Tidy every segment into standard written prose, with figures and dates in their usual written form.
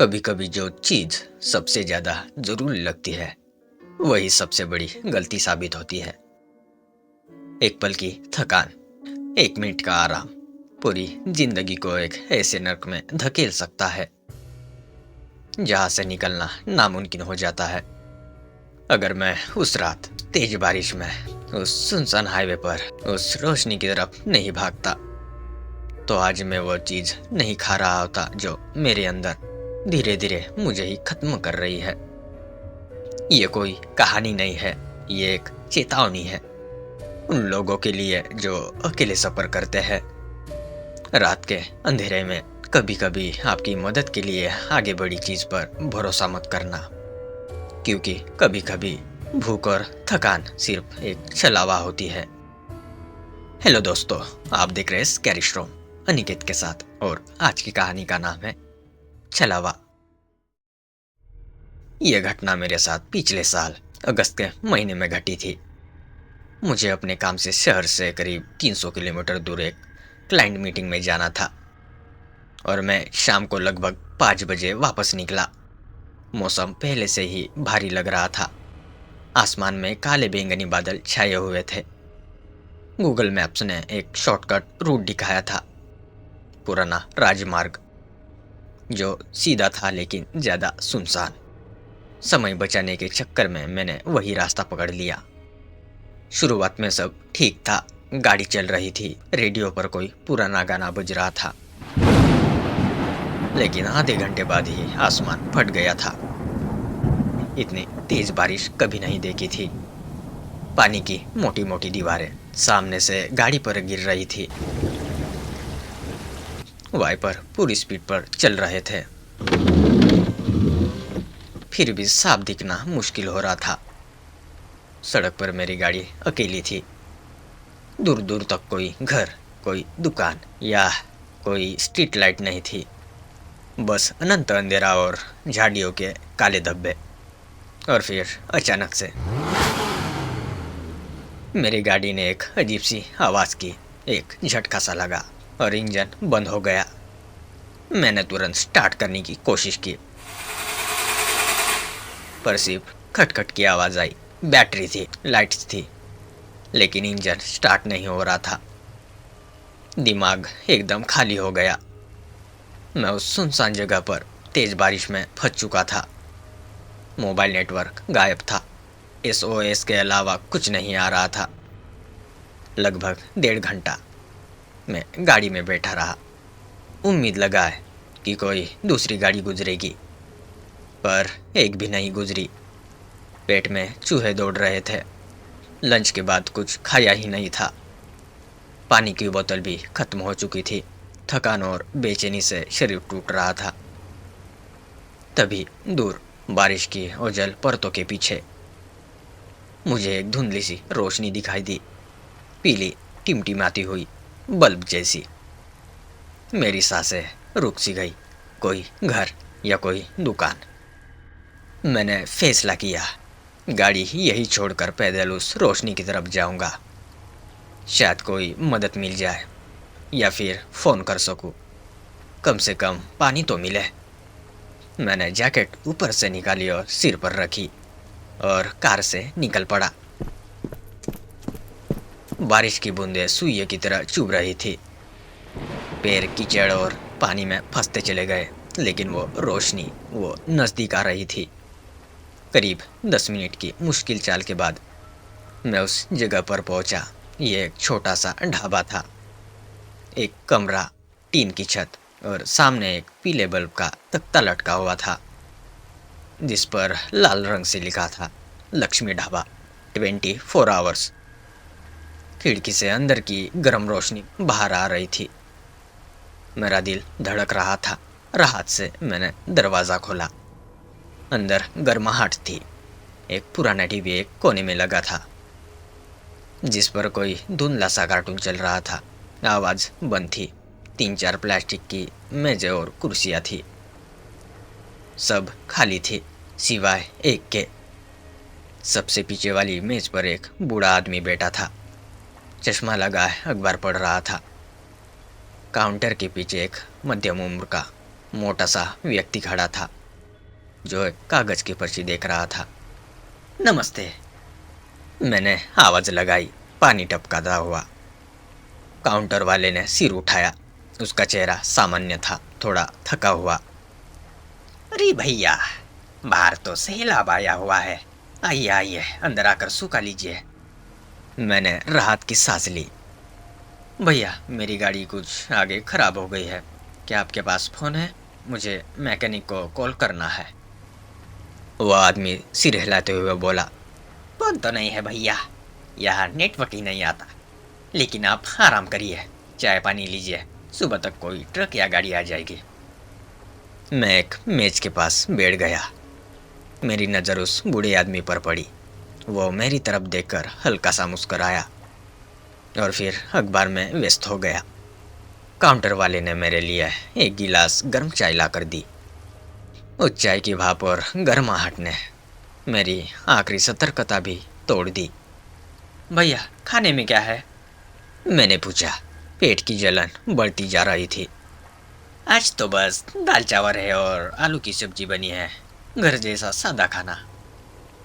कभी कभी जो चीज सबसे ज्यादा जरूरी लगती है वही सबसे बड़ी गलती साबित होती है। एक पल की थकान, एक मिनट का आराम पूरी जिंदगी को एक ऐसे नर्क में धकेल सकता है जहां से निकलना नामुमकिन हो जाता है। अगर मैं उस रात तेज बारिश में उस सुनसान हाईवे पर उस रोशनी की तरफ नहीं भागता तो आज मैं वो चीज नहीं खा रहा होता जो मेरे अंदर धीरे धीरे मुझे ही खत्म कर रही है। ये कोई कहानी नहीं है, ये एक चेतावनी है उन लोगों के लिए जो अकेले सफर करते हैं रात के अंधेरे में। कभी कभी आपकी मदद के लिए आगे बढ़ी चीज पर भरोसा मत करना, क्योंकि कभी कभी भूख और थकान सिर्फ एक छलावा होती है। हेलो दोस्तों, आप देख रहे हैं स्कैरी स्टोरी अनिकेत के साथ, और आज की कहानी का नाम है छलावा। यह घटना मेरे साथ पिछले साल अगस्त के महीने में घटी थी। मुझे अपने काम से शहर से करीब 300 किलोमीटर दूर एक क्लाइंट मीटिंग में जाना था और मैं शाम को लगभग 5 बजे वापस निकला। मौसम पहले से ही भारी लग रहा था। आसमान में काले बैंगनी बादल छाए हुए थे। गूगल मैप्स ने एक शॉर्टकट रूट दिखाया था, पुराना राजमार्ग जो सीधा था लेकिन ज्यादा सुनसान। समय बचाने के चक्कर में मैंने वही रास्ता पकड़ लिया। शुरुआत में सब ठीक था, गाड़ी चल रही थी, रेडियो पर कोई पुराना गाना बज रहा था। लेकिन आधे घंटे बाद ही आसमान फट गया था। इतनी तेज बारिश कभी नहीं देखी थी। पानी की मोटी मोटी दीवारें सामने से गाड़ी पर गिर रही थी। वाइपर पूरी स्पीड पर चल रहे थे, फिर भी साफ दिखना मुश्किल हो रहा था। सड़क पर मेरी गाड़ी अकेली थी। दूर दूर तक कोई घर, कोई दुकान या कोई स्ट्रीट लाइट नहीं थी। बस अनंत अंधेरा और झाड़ियों के काले धब्बे। और फिर अचानक से मेरी गाड़ी ने एक अजीब सी आवाज की। एक झटका सा लगा और इंजन बंद हो गया। मैंने तुरंत स्टार्ट करने की कोशिश की, पर सिर्फ खटखट की आवाज आई। बैटरी थी, लाइट्स थी, लेकिन इंजन स्टार्ट नहीं हो रहा था। दिमाग एकदम खाली हो गया। मैं उस सुनसान जगह पर तेज बारिश में फंस चुका था। मोबाइल नेटवर्क गायब था, एसओएस के अलावा कुछ नहीं आ रहा था। लगभग 1.5 घंटा मैं गाड़ी में बैठा रहा। उम्मीद लगाए कि कोई दूसरी गाड़ी गुजरेगी, पर एक भी नहीं गुजरी। पेट में चूहे दौड़ रहे थे। लंच के बाद कुछ खाया ही नहीं था। पानी की बोतल भी खत्म हो चुकी थी। थकान और बेचैनी से शरीर टूट रहा था। तभी दूर बारिश की ओझल परतों के पीछे मुझे एक धुंधली सी रोशनी दिखाई दी, पीली टिमटिमाती हुई बल्ब जैसी। मेरी सांसें रुक सी गई। कोई घर या कोई दुकान। मैंने फैसला किया, गाड़ी यही छोड़कर पैदल उस रोशनी की तरफ जाऊंगा। शायद कोई मदद मिल जाए या फिर फोन कर सकूं। कम से कम पानी तो मिले। मैंने जैकेट ऊपर से निकाली और सिर पर रखी और कार से निकल पड़ा। बारिश की बूंदें सुइयों की तरह चुभ रही थी। पैर कीचड़ और पानी में फंसते चले गए, लेकिन वो रोशनी वो नजदीक आ रही थी। करीब 10 मिनट की मुश्किल चाल के बाद मैं उस जगह पर पहुंचा। ये एक छोटा सा ढाबा था। एक कमरा, टीन की छत और सामने एक पीले बल्ब का तख्ता लटका हुआ था, जिस पर लाल रंग से लिखा था लक्ष्मी ढाबा 24 आवर्स। खिड़की से अंदर की गर्म रोशनी बाहर आ रही थी। मेरा दिल धड़क रहा था। राहत से मैंने दरवाज़ा खोला। अंदर गर्माहट थी। एक पुराना टीवी एक कोने में लगा था, जिस पर कोई धुंधला सा कार्टून चल रहा था। आवाज़ बंद थी। 3-4 प्लास्टिक की मेजें और कुर्सियाँ थी। सब खाली थी सिवाय एक के। सबसे पीछे वाली मेज पर एक बूढ़ा आदमी बैठा था। चश्मा लगाए अखबार पढ़ रहा था। काउंटर के पीछे एक मध्यम उम्र का मोटा सा व्यक्ति खड़ा था जो एक कागज की पर्ची देख रहा था। नमस्ते, मैंने आवाज लगाई, पानी टपकाता हुआ। काउंटर वाले ने सिर उठाया। उसका चेहरा सामान्य था, थोड़ा थका हुआ। अरे भैया, बाहर तो सैलाब आया हुआ है। आइए आइए, अंदर आकर सूखा लीजिए। मैंने राहत की सांस ली। भैया, मेरी गाड़ी कुछ आगे खराब हो गई है। क्या आपके पास फोन है? मुझे मैकेनिक को कॉल करना है। वह आदमी सिर हिलाते हुए बोला, फोन तो नहीं है भैया, यहाँ नेटवर्क ही नहीं आता। लेकिन आप आराम करिए, चाय पानी लीजिए, सुबह तक कोई ट्रक या गाड़ी आ जाएगी। मैं एक मेज के पास बैठ गया। मेरी नज़र उस बूढ़े आदमी पर पड़ी। वो मेरी तरफ देखकर हल्का सा मुस्कुराया और फिर अखबार में व्यस्त हो गया। काउंटर वाले ने मेरे लिए एक गिलास गर्म चाय ला कर दी। उस चाय की भाप और गर्माहट ने मेरी आखिरी सतर्कता भी तोड़ दी। भैया, खाने में क्या है? मैंने पूछा। पेट की जलन बढ़ती जा रही थी। आज तो बस दाल चावल है और आलू की सब्जी बनी है, घर जैसा सादा खाना।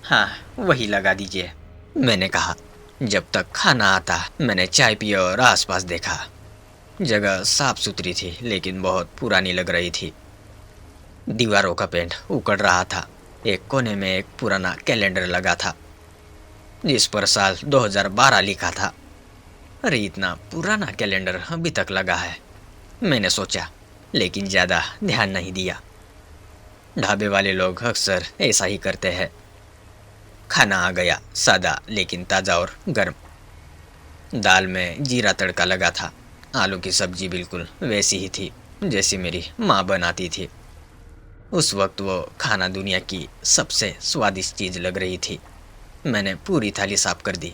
हाँ, वही लगा दीजिए, मैंने कहा। जब तक खाना आता मैंने चाय पी और आसपास देखा। जगह साफ सुथरी थी लेकिन बहुत पुरानी लग रही थी। दीवारों का पेंट उकड़ रहा था। एक कोने में एक पुराना कैलेंडर लगा था जिस पर साल 2012 लिखा था। अरे, इतना पुराना कैलेंडर अभी तक लगा है, मैंने सोचा, लेकिन ज़्यादा ध्यान नहीं दिया। ढाबे वाले लोग अक्सर ऐसा ही करते हैं। खाना आ गया, सादा लेकिन ताज़ा और गर्म। दाल में जीरा तड़का लगा था। आलू की सब्जी बिल्कुल वैसी ही थी जैसी मेरी माँ बनाती थी। उस वक्त वो खाना दुनिया की सबसे स्वादिष्ट चीज़ लग रही थी। मैंने पूरी थाली साफ कर दी।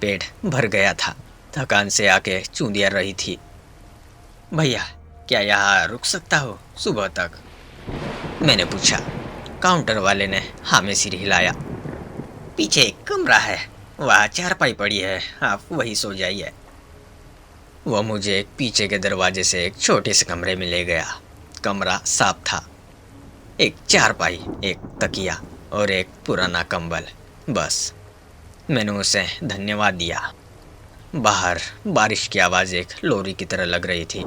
पेट भर गया था, थकान से आंखें चूंधिया रही थी। भैया, क्या यहाँ रुक सकता हो सुबह तक? मैंने पूछा। काउंटर वाले ने हाँ में सिर हिलाया। पीछे एक कमरा है, वहाँ चारपाई पड़ी है, आप वही सो जाइए। वह मुझे एक पीछे के दरवाजे से एक छोटे से कमरे में ले गया। कमरा साफ था। एक चारपाई, एक तकिया और एक पुराना कंबल, बस। मैंने उसे धन्यवाद दिया। बाहर बारिश की आवाज़ एक लोरी की तरह लग रही थी।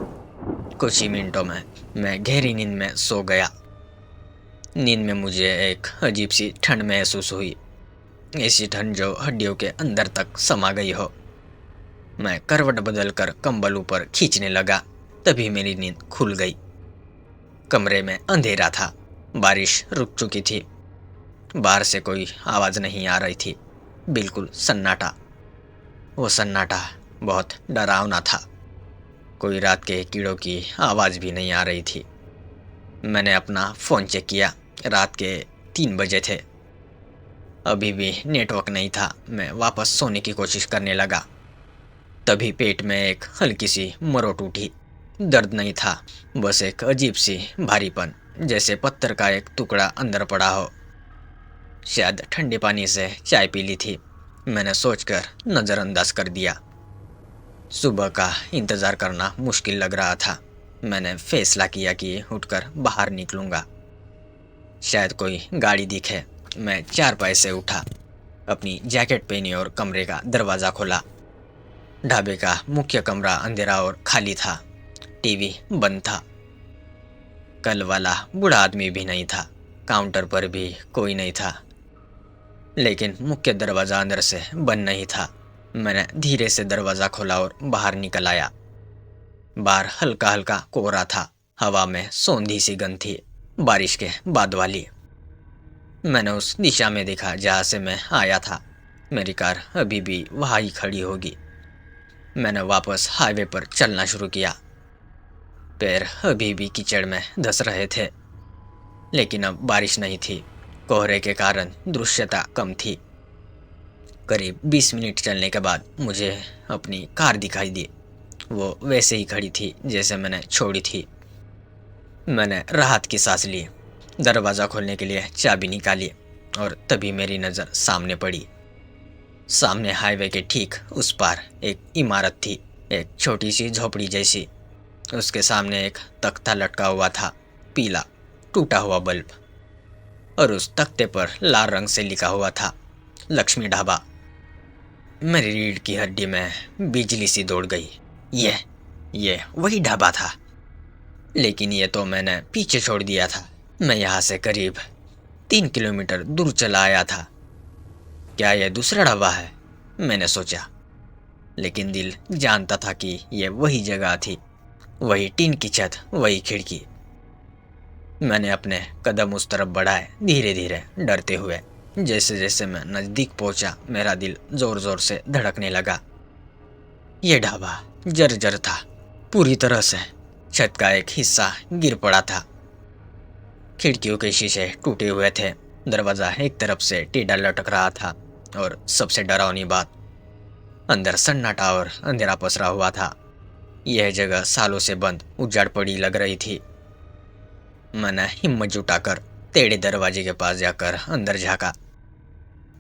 कुछ ही मिनटों में मैं गहरी नींद में सो गया। नींद में मुझे एक अजीब सी ठंड महसूस हुई, ऐसी ठंड जो हड्डियों के अंदर तक समा गई हो। मैं करवट बदलकर कंबल ऊपर खींचने लगा, तभी मेरी नींद खुल गई। कमरे में अंधेरा था, बारिश रुक चुकी थी। बाहर से कोई आवाज़ नहीं आ रही थी, बिल्कुल सन्नाटा। वो सन्नाटा बहुत डरावना था। कोई रात के कीड़ों की आवाज़ भी नहीं आ रही थी। मैंने अपना फ़ोन चेक किया। रात के 3 बजे थे। अभी भी नेटवर्क नहीं था। मैं वापस सोने की कोशिश करने लगा। तभी पेट में एक हल्की सी मरोट उठी। दर्द नहीं था, बस एक अजीब सी भारीपन, जैसे पत्थर का एक टुकड़ा अंदर पड़ा हो। शायद ठंडे पानी से चाय पी ली थी, मैंने सोचकर नज़रअंदाज कर दिया। सुबह का इंतज़ार करना मुश्किल लग रहा था। मैंने फैसला किया कि उठकर बाहर निकलूँगा, शायद कोई गाड़ी दिखे। मैं चारपाई से उठा, अपनी जैकेट पहनी और कमरे का दरवाज़ा खोला। ढाबे का मुख्य कमरा अंधेरा और खाली था। टीवी बंद था। कल वाला बूढ़ा आदमी भी नहीं था। काउंटर पर भी कोई नहीं था। लेकिन मुख्य दरवाज़ा अंदर से बंद नहीं था। मैंने धीरे से दरवाज़ा खोला और बाहर निकल आया। बाहर हल्का हल्का कोहरा था। हवा में सौंधी सी गंध थी, बारिश के बाद वाली। मैंने उस दिशा में देखा जहाँ से मैं आया था। मेरी कार अभी भी वहाँ ही खड़ी होगी। मैंने वापस हाईवे पर चलना शुरू किया। पैर अभी भी कीचड़ में धंस रहे थे, लेकिन अब बारिश नहीं थी। कोहरे के कारण दृश्यता कम थी। करीब 20 मिनट चलने के बाद मुझे अपनी कार दिखाई दी। वो वैसे ही खड़ी थी जैसे मैंने छोड़ी थी। मैंने राहत की सांस ली, दरवाज़ा खोलने के लिए चाबी निकाली और तभी मेरी नज़र सामने पड़ी। सामने हाईवे के ठीक उस पार एक इमारत थी, एक छोटी सी झोपड़ी जैसी। उसके सामने एक तख्ता लटका हुआ था, पीला टूटा हुआ बल्ब, और उस तख्ते पर लाल रंग से लिखा हुआ था, लक्ष्मी ढाबा। मेरी रीढ़ की हड्डी में बिजली सी दौड़ गई। ये वही ढाबा था, लेकिन ये तो मैंने पीछे छोड़ दिया था। मैं यहाँ से करीब 3 किलोमीटर दूर चला आया था। क्या यह दूसरा ढाबा है? मैंने सोचा, लेकिन दिल जानता था कि यह वही जगह थी, वही टीन की छत, वही खिड़की। मैंने अपने कदम उस तरफ बढ़ाए, धीरे धीरे, डरते हुए। जैसे जैसे मैं नज़दीक पहुंचा, मेरा दिल जोर जोर से धड़कने लगा। यह ढाबा जर्जर था, पूरी तरह से। छत का एक हिस्सा गिर पड़ा था, खिड़कियों के शीशे टूटे हुए थे, दरवाज़ा एक तरफ से टेढ़ा लटक रहा था, और सबसे डरावनी बात, अंदर सन्नाटा और अंधेरा पसरा हुआ था। यह जगह सालों से बंद, उजाड़ पड़ी लग रही थी। मैंने हिम्मत जुटाकर टेढ़े दरवाजे के पास जाकर अंदर झांका।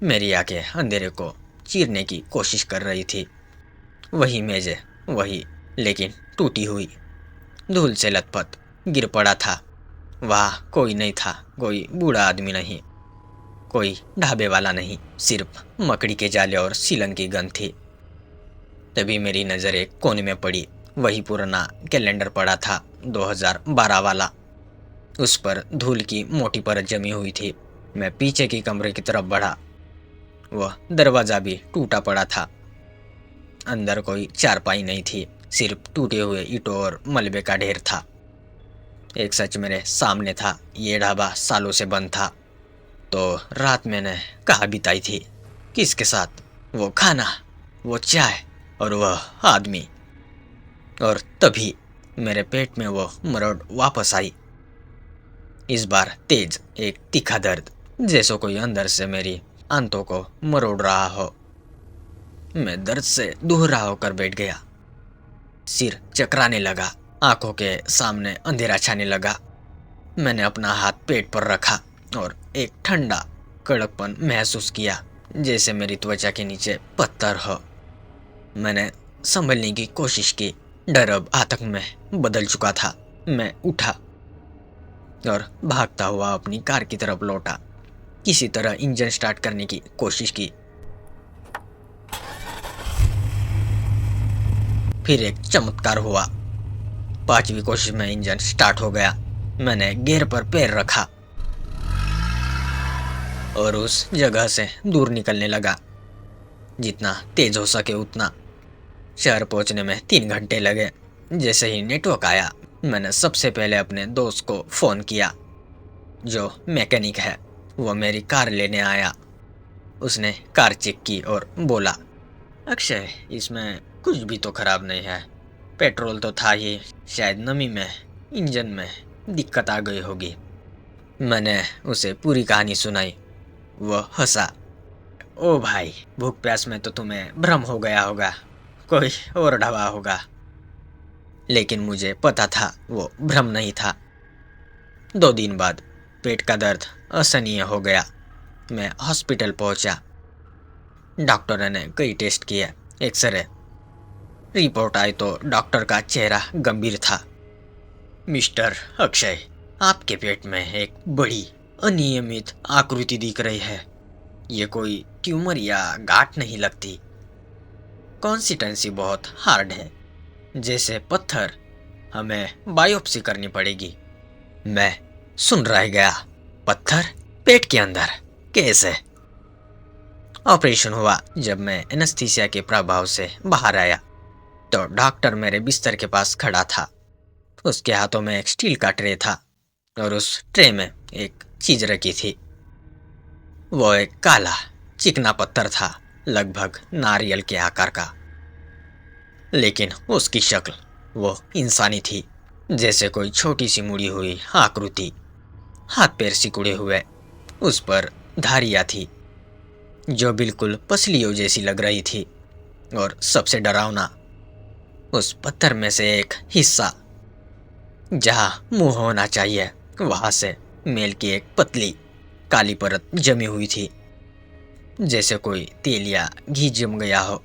मेरी आंखें अंधेरे को चीरने की कोशिश कर रही थी। वही मेज, वही, लेकिन टूटी हुई, धूल से लथपथ गिर पड़ा था। वहाँ कोई नहीं था, कोई बूढ़ा आदमी नहीं, कोई ढाबे वाला नहीं, सिर्फ मकड़ी के जाले और सीलन की गंध थी। तभी मेरी नज़र एक कोने में पड़ी। वही पुराना कैलेंडर पड़ा था, 2012 वाला। उस पर धूल की मोटी परत जमी हुई थी। मैं पीछे की कमरे की तरफ बढ़ा। वह दरवाज़ा भी टूटा पड़ा था। अंदर कोई चारपाई नहीं थी, सिर्फ टूटे हुए ईंटों और मलबे का ढेर था। एक सच मेरे सामने था, ये ढाबा सालों से बंद था। तो रात मैंने कहाँ बिताई थी, किसके साथ? वो खाना, वो चाय, और वह आदमी। और तभी मेरे पेट में वो मरोड़ वापस आई। इस बार तेज, एक तीखा दर्द, जैसे कोई अंदर से मेरी आंतों को मरोड़ रहा हो। मैं दर्द से दुहरा होकर बैठ गया। सिर चकराने लगा, आंखों के सामने अंधेरा छाने लगा। मैंने अपना हाथ पेट पर रखा और एक ठंडा कड़कपन महसूस किया, जैसे मेरी त्वचा के नीचे पत्थर हो। मैंने संभलने की कोशिश की। डर अब आतंक में बदल चुका था। मैं उठा और भागता हुआ अपनी कार की तरफ लौटा। किसी तरह इंजन स्टार्ट करने की कोशिश की। फिर एक चमत्कार हुआ। 5वीं कोशिश में इंजन स्टार्ट हो गया। मैंने गियर पर पैर रखा और उस जगह से दूर निकलने लगा, जितना तेज हो सके उतना। शहर पहुंचने में 3 घंटे लगे। जैसे ही नेटवर्क आया, मैंने सबसे पहले अपने दोस्त को फ़ोन किया, जो मैकेनिक है। वो मेरी कार लेने आया। उसने कार चेक की और बोला, अक्षय, इसमें कुछ भी तो खराब नहीं है। पेट्रोल तो था ही, शायद नमी में, इंजन में दिक्कत आ गई होगी। मैंने उसे पूरी कहानी सुनाई। वो हंसा। ओ भाई, भूख प्यास में तो तुम्हें भ्रम हो गया होगा, कोई और ढाबा होगा। लेकिन मुझे पता था वो भ्रम नहीं था। 2 दिन बाद पेट का दर्द असहनीय हो गया। मैं हॉस्पिटल पहुंचा। डॉक्टर ने कई टेस्ट किए, एक्सरे। रिपोर्ट आई तो डॉक्टर का चेहरा गंभीर था। मिस्टर अक्षय, आपके पेट में एक बड़ी अनियमित आकृति दिख रही है। ये कोई ट्यूमर या गांठ नहीं लगती। कंसिस्टेंसी बहुत हार्ड है, जैसे पत्थर। हमें बायोप्सी करनी पड़ेगी। मैं सुन रह गया। पत्थर पेट के अंदर कैसे? ऑपरेशन हुआ। जब मैं एनेस्थीसिया के प्रभाव से बाहर आया तो डॉक्टर मेरे बिस्तर के पास खड़ा था। उसके हाथों में एक स्टील का ट्रे था और उस ट्रे में एक चीज रखी थी। वो एक काला चिकना पत्थर था, लगभग नारियल के आकार का। लेकिन उसकी शक्ल वो इंसानी थी, जैसे कोई छोटी सी मुड़ी हुई आकृति। हाथ पैर सिकुड़े हुए। उस पर धारियाँ थी जो बिल्कुल पसलियों जैसी लग रही थी। और सबसे डरावना, उस पत्थर में से एक हिस्सा, जहाँ मुंह होना चाहिए, वहाँ से मेल की एक पतली काली परत जमी हुई थी, जैसे कोई तेल या घी जम गया हो।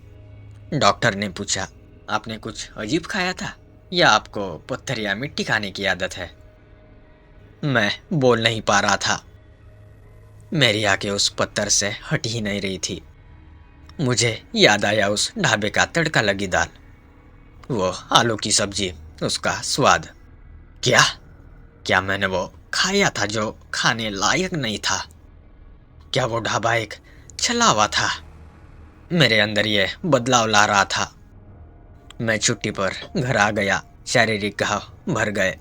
डॉक्टर ने पूछा, आपने कुछ अजीब खाया था या आपको पत्थर या मिट्टी खाने की आदत है? मैं बोल नहीं पा रहा था। मेरी आंखें उस पत्थर से हट ही नहीं रही थी। मुझे याद आया उस ढाबे का तड़का लगी दाल, वो आलू की सब्जी, उसका स्वाद। क्या क्या मैंने वो खाया था जो खाने लायक नहीं था? क्या वो ढाबा एक छलावा था? मेरे अंदर ये बदलाव ला रहा था। मैं छुट्टी पर घर आ गया, शारीरिक घाव भर गए,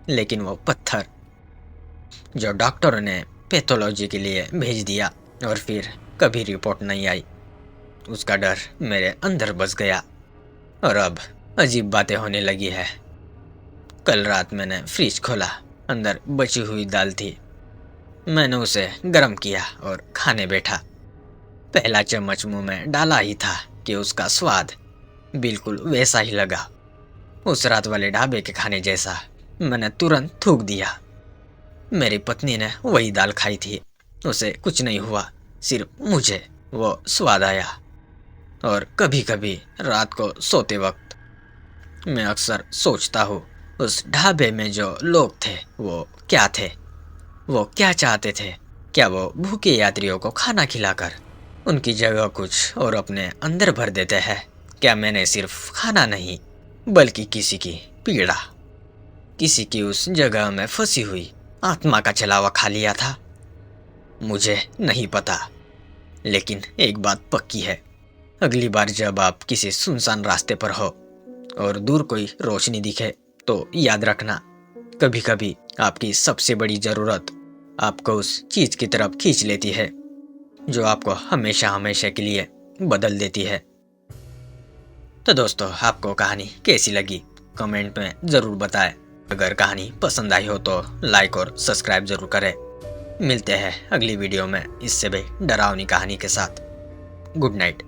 लेकिन वो पत्थर जो डॉक्टरों ने पैथोलॉजी के लिए भेज दिया और फिर कभी रिपोर्ट नहीं आई, उसका डर मेरे अंदर बस गया। और अब अजीब बातें होने लगी है। कल रात मैंने फ्रिज खोला, अंदर बची हुई दाल थी। मैंने उसे गर्म किया और खाने बैठा। पहला चम्मच मुंह में डाला ही था कि उसका स्वाद बिल्कुल वैसा ही लगा, उस रात वाले ढाबे के खाने जैसा। मैंने तुरंत थूक दिया। मेरी पत्नी ने वही दाल खाई थी, उसे कुछ नहीं हुआ, सिर्फ मुझे वो स्वाद आया। और कभी कभी रात को सोते वक्त मैं अक्सर सोचता हूँ, उस ढाबे में जो लोग थे वो क्या थे? वो क्या चाहते थे? क्या वो भूखे यात्रियों को खाना खिलाकर उनकी जगह कुछ और अपने अंदर भर देते हैं? क्या मैंने सिर्फ खाना नहीं, बल्कि किसी की पीड़ा, किसी की उस जगह में फंसी हुई आत्मा का छलावा खा लिया था? मुझे नहीं पता, लेकिन एक बात पक्की है, अगली बार जब आप किसी सुनसान रास्ते पर हो और दूर कोई रोशनी दिखे, तो याद रखना, कभी कभी आपकी सबसे बड़ी जरूरत आपको उस चीज की तरफ खींच लेती है जो आपको हमेशा हमेशा के लिए बदल देती है। तो दोस्तों, आपको कहानी कैसी लगी कमेंट में ज़रूर बताएं। अगर कहानी पसंद आई हो तो लाइक और सब्सक्राइब जरूर करें। मिलते हैं अगली वीडियो में इससे भी डरावनी कहानी के साथ। Good night.